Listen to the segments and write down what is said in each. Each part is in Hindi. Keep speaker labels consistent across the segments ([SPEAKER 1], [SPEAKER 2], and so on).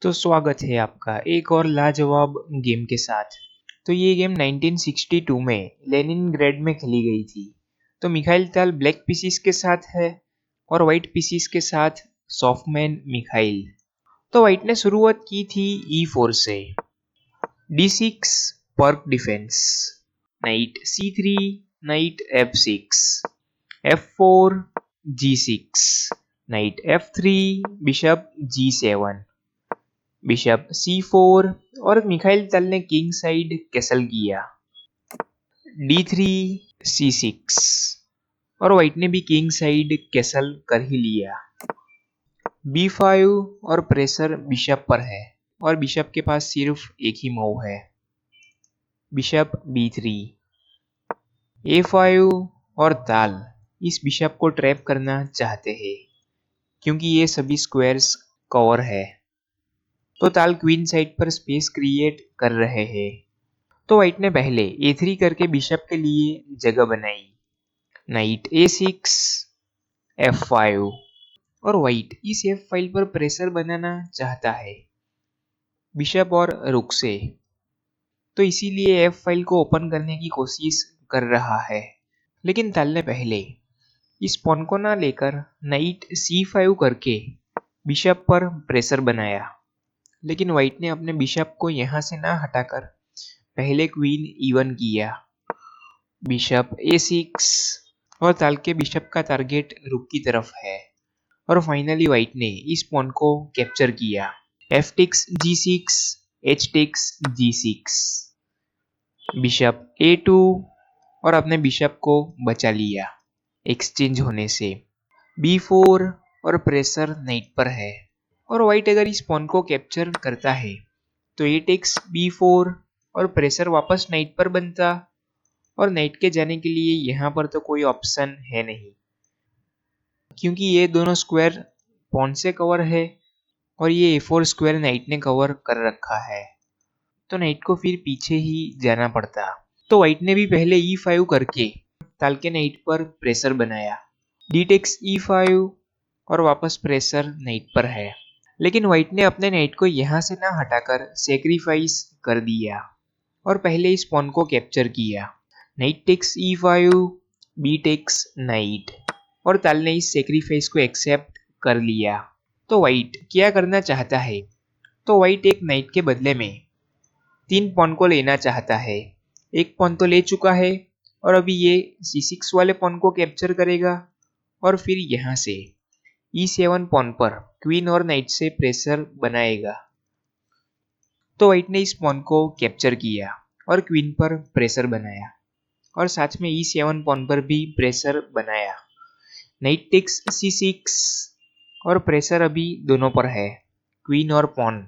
[SPEAKER 1] तो स्वागत है आपका एक और लाजवाब गेम के साथ। तो ये गेम 1962 में लेनिनग्रेड में खेली गई थी। तो मिखाइल ताल ब्लैक पीसीस के साथ है और वाइट पीसीस के साथ सॉफ्टमैन मिखाइल। तो वाइट ने शुरुआत की थी E4 से। D6 Pirc defence, knight C3, knight F6, F4, G6, knight F3, bishop G7, bishop C4 और मिखाइल तल ने किंग साइड कैसल किया D3, C6 और व्हाइट ने भी किंग साइड कैसल कर ही लिया B5 और प्रेशर बिशप पर है और बिशप के पास सिर्फ एक ही मूव है, बिशप B3, A5 और ताल इस बिशप को ट्रैप करना चाहते हैं क्योंकि ये सभी स्क्वायर्स कवर है। तो ताल क्वीन साइड पर स्पेस क्रिएट कर रहे हैं। तो व्हाइट ने पहले A3 करके बिशप के लिए जगह बनाई, नाइट A6, F5 और व्हाइट इस F फाइल पर प्रेशर बनाना चाहता है बिशप और रुक से। तो इसीलिए F फाइल को ओपन करने की कोशिश कर रहा है, लेकिन ताल ने पहले इस पॉन को ना लेकर नाइट C5 करके बिशप पर प्रेशर बनाया, लेकिन व्हाइट ने अपने बिशप को यहां से ना हटाकर पहले क्वीन E1 किया, बिशप A6 और ताल के बिशप का टारगेट रुक की तरफ है और फाइनली व्हाइट ने इस पॉन को कैप्चर किया, F takes G6, H takes G6, bishop A2 और अपने बिशप को बचा लिया एक्सचेंज होने से, B4 और प्रेशर नाइट पर है और व्हाइट अगर इस पॉन को कैप्चर करता है तो A टेक्स B4 और प्रेशर वापस नाइट पर बनता और नाइट के जाने के लिए यहाँ पर तो कोई ऑप्शन है नहीं क्योंकि ये दोनों स्क्वायर पॉन से कवर है और ये A4 स्क्वायर नाइट ने कवर कर रखा है, तो नाइट को फिर पीछे ही जाना पड़ता। तो व्हाइट ने भी पहले E5 करके ताल के नाइट पर प्रेशर बनाया, D टेक्स E5 और वापस प्रेशर नाइट पर है, लेकिन व्हाइट ने अपने नाइट को यहाँ से ना हटाकर सेक्रीफाइस कर दिया और पहले इस पॉन को कैप्चर किया, knight takes E5, B takes knight और ताल ने इस सेक्रीफाइस को एक्सेप्ट कर लिया। तो व्हाइट क्या करना चाहता है? तो व्हाइट एक नाइट के बदले में 3 पॉन को लेना चाहता है। एक पॉन तो ले चुका है और अभी ये C6 वाले पॉन को कैप्चर करेगा और फिर यहाँ से E7 पॉन पर क्वीन और नाइट से प्रेशर बनाएगा। तो व्हाइट ने इस पॉन को कैप्चर किया और क्वीन पर प्रेशर बनाया और साथ में E7 पॉन पर भी प्रेशर बनाया, नाइट टेक्स C6 और प्रेशर अभी दोनों पर है, क्वीन और पॉन।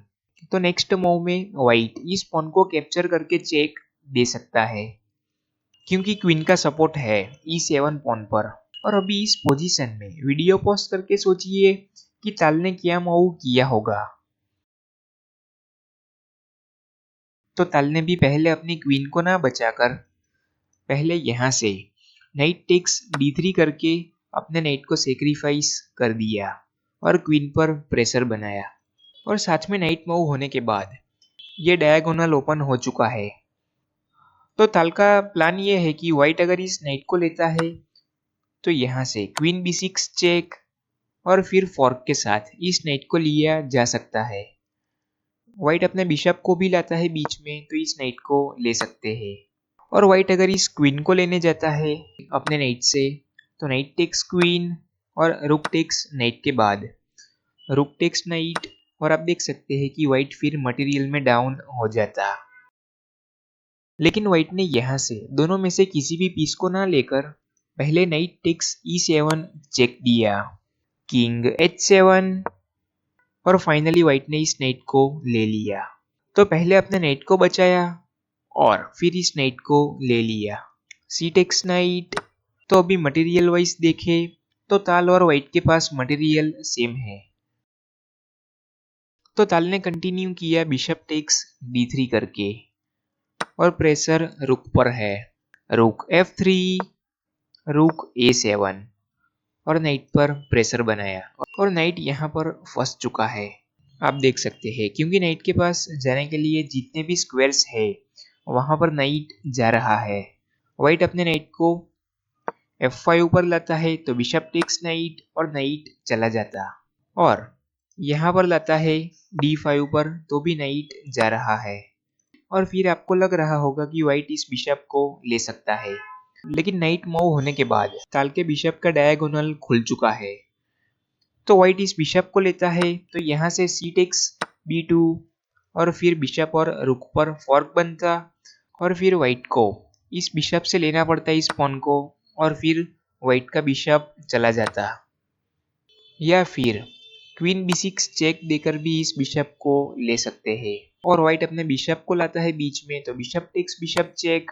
[SPEAKER 1] तो नेक्स्ट मूव में व्हाइट इस पॉन को कैप्चर करके चेक दे सकता है क्योंकि क्वीन का सपोर्ट है E7 पॉन पर। और अभी इस पोजीशन में वीडियो पॉज करके सोचिए कि ताल ने क्या मूव किया होगा। तो ताल ने भी पहले अपनी क्वीन को ना बचाकर पहले यहाँ से नाइट टेक्स D3 करके अपने नाइट को सेक्रीफाइस कर दिया और क्वीन पर प्रेशर बनाया और साथ में नाइट मूव होने के बाद ये डायगोनल ओपन हो चुका है। तो ताल का प्लान ये है कि व्हाइट अगर इस नाइट को लेता है तो यहाँ से क्वीन B6 चेक और फिर फॉर्क के साथ इस नाइट को लिया जा सकता है। व्हाइट अपने बिशप को भी लाता है बीच में तो इस नाइट को ले सकते हैं और व्हाइट अगर इस क्वीन को लेने जाता है अपने नाइट से तो नाइट टेक्स क्वीन और रुक टेक्स नाइट के बाद रुक टेक्स नाइट और आप देख सकते हैं कि व्हाइट फिर मटेरियल में डाउन हो जाता, लेकिन व्हाइट ने यहाँ से दोनों में से किसी भी पीस को ना लेकर पहले नाइट टेक्स E7 चेक दिया, किंग H7 और फाइनली व्हाइट ने इस नाइट को ले लिया। तो पहले अपने नाइट को बचाया और फिर इस नाइट को ले लिया, C टेक्स नाइट। तो अभी मटेरियल वाइज देखे तो ताल और व्हाइट के पास मटेरियल सेम है, तो ताल ने कंटिन्यू किया बिशप टेक्स D3 करके और प्रेशर रुक पर है, रुक F3, रुक A7 और नाइट पर प्रेशर बनाया और नाइट यहाँ पर फंस चुका है। आप देख सकते हैं, क्योंकि नाइट के पास जाने के लिए जितने भी स्क्वायर्स है वहां पर नाइट जा रहा है। व्हाइट अपने नाइट को F5 पर लाता है तो बिशप टेक्स नाइट और नाइट चला जाता, और यहाँ पर लाता है D5 पर तो भी नाइट जा रहा है। और फिर आपको लग रहा होगा कि व्हाइट इस बिशप को ले सकता है, लेकिन नाइट मूव होने के बाद ताल के बिशप का डायगोनल खुल चुका है। तो व्हाइट इस बिशप को लेता है तो यहाँ से C टेक्स B2 और फिर बिशप और रुक पर फॉर्क बनता, और फिर व्हाइट को इस बिशप से लेना पड़ता इस पॉन को, और फिर व्हाइट का बिशप चला जाता। या फिर क्वीन B6 चेक देकर भी इस बिशप को ले सकते हैं, और व्हाइट अपने बिशप को लाता है बीच में तो बिशप टेक्स बिशप चेक,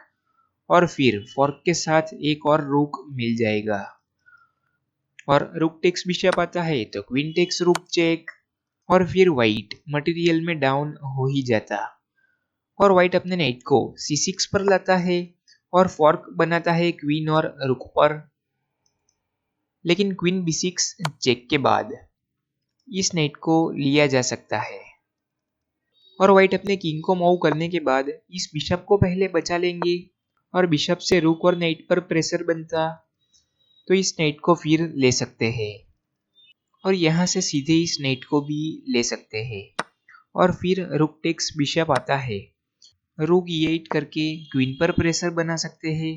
[SPEAKER 1] और फिर फॉर्क के साथ एक और रुक मिल जाएगा, और रुक टेक्स बिशप आता है तो क्वीन टेक्स रुक चेक, और फिर व्हाइट मटेरियल में डाउन हो ही जाता, और व्हाइट अपने नाइट को C6 पर लाता है और फॉर्क बनाता है क्वीन और रुक पर। लेकिन क्वीन B6 चेक के बाद इस नाइट को लिया जा सकता है, और व्हाइट अपने किंग को मूव करने के बाद इस बिशप को पहले बचा लेंगे, और बिशप से रुक और नाइट पर प्रेशर बनता तो इस नाइट को फिर ले सकते हैं, और यहाँ से सीधे इस नाइट को भी ले सकते हैं, और फिर रुक टेक्स बिशप आता है, रुक E8 करके क्वीन पर प्रेशर बना सकते हैं।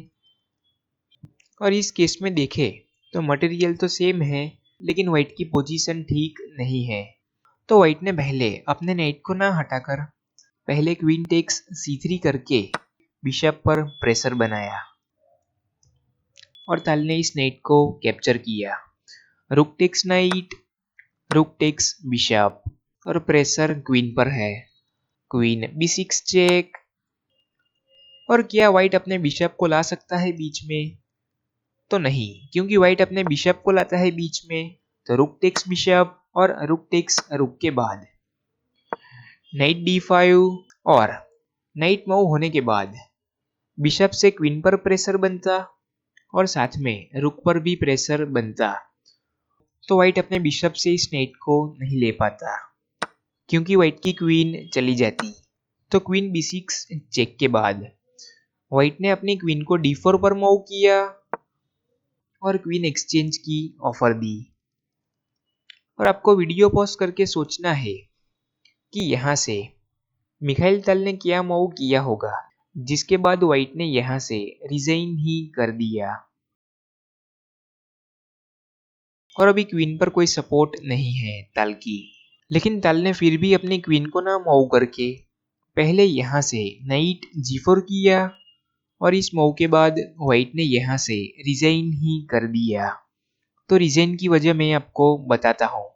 [SPEAKER 1] और इस केस में देखें तो मटेरियल तो सेम है, लेकिन व्हाइट की पोजीशन ठीक नहीं है, तो व्हाइट ने पहले अपने नाइट को ना हटाकर पहले क्वीन टेक्स C3 करके बिशप पर प्रेशर बनाया, और ताल ने इस नाइट को कैप्चर किया। Rook takes knight, rook takes bishop, और प्रेशर क्वीन पर है। क्वीन B6 चेक, और क्या व्हाइट अपने बिशप को ला सकता है बीच में? तो नहीं, क्योंकि व्हाइट अपने बिशप को लाता है बीच में तो रुक टेक्स बिशप, और रुक टेक्स रुक के बाद नाइट D5, और नाइट मूव होने के बाद बिशप से क्वीन पर प्रेशर बनता, और साथ में रुक पर भी प्रेशर बनता। तो व्हाइट अपने बिशप से इस नाइट को नहीं ले पाता, क्योंकि व्हाइट की क्वीन चली जाती। तो क्वीन B6 चेक के बाद व्हाइट ने अपनी क्वीन को D4 पर मूव किया और क्वीन एक्सचेंज की ऑफर दी। और आपको वीडियो पॉज करके सोचना है कि यहाँ से मिखाइल ताल ने क्या मूव किया होगा, जिसके बाद व्हाइट ने यहाँ से रिजाइन ही कर दिया, और अभी क्वीन पर कोई सपोर्ट नहीं है ताल की। लेकिन ताल ने फिर भी अपनी क्वीन को ना मूव करके पहले यहाँ से नाइट G4 किया, और इस मूव के बाद व्हाइट ने यहाँ से रिजाइन ही कर दिया। तो रिजाइन की वजह मैं आपको बताता हूँ।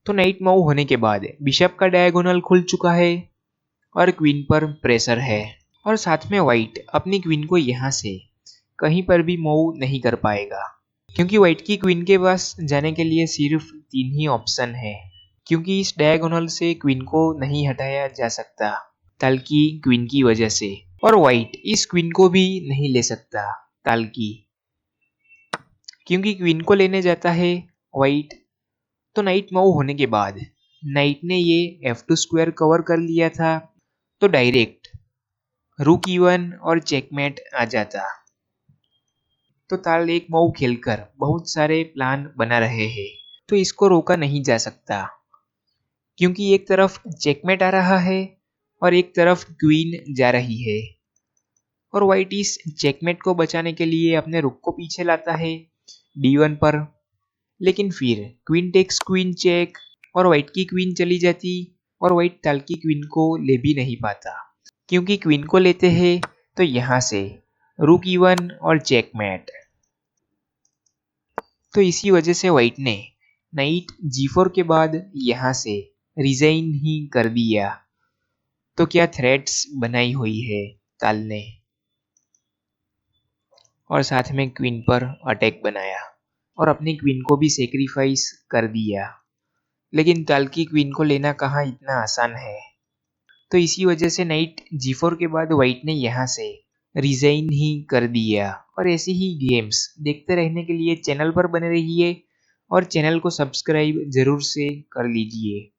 [SPEAKER 1] तो नाइट मूव होने के बाद बिशप का डायगोनल खुल चुका है और क्वीन पर प्रेशर है, और साथ में व्हाइट अपनी क्वीन को यहाँ से कहीं पर भी मूव नहीं कर पाएगा, क्योंकि व्हाइट की क्वीन के पास जाने के लिए सिर्फ 3 ही ऑप्शन है, क्योंकि इस डायगोनल से क्वीन को नहीं हटाया जा सकता ताल की क्वीन की वजह से, और व्हाइट इस क्वीन को भी नहीं ले सकता ताल की, क्योंकि क्वीन को लेने जाता है व्हाइट। तो नाइट मूव होने के बाद नाइट ने ये F2 स्क्वायर कवर कर लिया था, तो डायरेक्ट रुक E1 और चेकमेट आ जाता। तो ताल एक मूव खेलकर बहुत सारे प्लान बना रहे हैं, तो इसको रोका नहीं जा सकता, क्योंकि एक तरफ चेकमेट आ रहा है और एक तरफ क्वीन जा रही है, और व्हाइट इस चेकमेट को बचाने के लिए अपने रुक को पीछे लाता है D1 पर। लेकिन फिर क्वीन टेक्स क्वीन चेक, और व्हाइट की क्वीन चली जाती, और व्हाइट ताल की क्वीन को ले भी नहीं पाता, क्योंकि क्वीन को लेते हैं तो यहाँ से रुक E1 और चेकमेट। तो इसी वजह से व्हाइट ने नाइट G4 के बाद यहाँ से रिजाइन ही कर दिया। तो क्या थ्रेड्स बनाई हुई है ताल ने, और साथ में क्वीन पर अटैक बनाया, और अपनी क्वीन को भी सेक्रीफाइस कर दिया। लेकिन ताल की क्वीन को लेना कहाँ इतना आसान है। तो इसी वजह से नाइट G4 के बाद व्हाइट ने यहाँ से रिजाइन ही कर दिया। और ऐसे ही गेम्स देखते रहने के लिए चैनल पर बने रहिए, और चैनल को सब्सक्राइब जरूर से कर लीजिए।